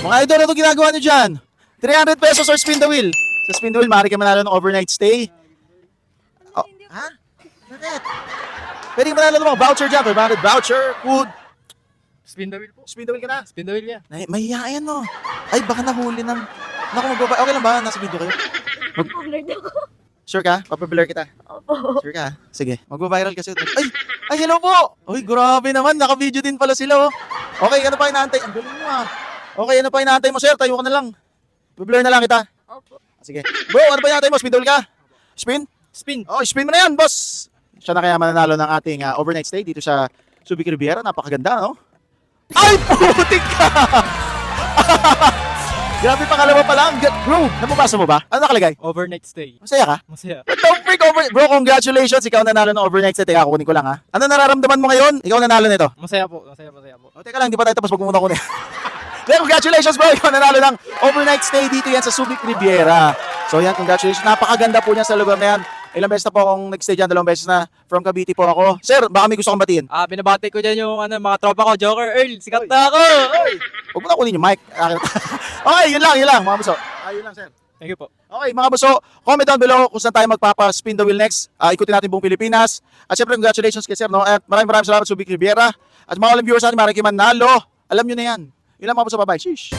Mga idol, ano ginagawa nyo dyan? 300 pesos or spin the wheel. Sa spin the wheel, maaari ka manalo ng overnight stay. Oh, ha? Bakit? Pwede ka manalo ng mga voucher dyan. 500 voucher, food. Spin the wheel po. Spin the wheel ka na. Spin the wheel niya. Mahihayan no. Ay, baka nahuli ng... Naku, magbaba. Okay lang ba? Nasa video kayo. Blurred ako. Sure ka? Papablur kita. Opo. Sure ka? Sige. Magba-viral kasi. Ay, hello po! Uy, grabe naman. Naka-video din pala sila, oh. Okay, ano pa inaantay? Ang galing mo, ah. Okay, ano pa inaantay mo, sir? Tayo ka na lang. Blur na lang kita. Opo. Sige. Bro, ano pa inaantay mo? Spin double ka? Spin? Spin. Oh, spin mo na yan, boss. Siya na kaya mananalo ng ating overnight stay dito sa Subic Riviera. Napakaganda, no? Ay, putik ka! Grabe, pangalawa pa lang. Bro, napapasa mo ba? Ano nakalagay? Overnight stay. Masaya ka? Masaya. Don't freak over... Bro, congratulations. Ikaw nanalo ng overnight stay. Teka, kukunin ko lang, ha? Ano nararamdaman mo ngayon? Ikaw nanalo nito. Masaya po. Masaya po. O, teka lang, di pa tayo tapos. Wag mo muna kunin. Congratulations, bro. Ikaw nanalo ng overnight stay dito yan sa Subic Riviera. So, yan, congratulations. Napakaganda po niyan sa lugar na yan. Ilang beses na po akong nag-stay dyan. 2 beses na. From Cavite po ako. Sir, baka may gusto kong batiin. Binabati ko dyan yung mga tropa ko. Joker Earl, sikat na ako. Huwag mo na kunin yung mic. Okay, yun lang, mga buso. Yun lang, sir. Thank you po. Okay, mga buso, comment down below kung saan tayo magpapa-spin the wheel next. Ikutin natin buong Pilipinas. At syempre, congratulations kay sir, no? At maraming salamat sa Subic Riviera. At mga walang viewers natin, maraming manalo. Alam nyo na yan. Yun lang, mga buso. Bye-bye. Sheesh.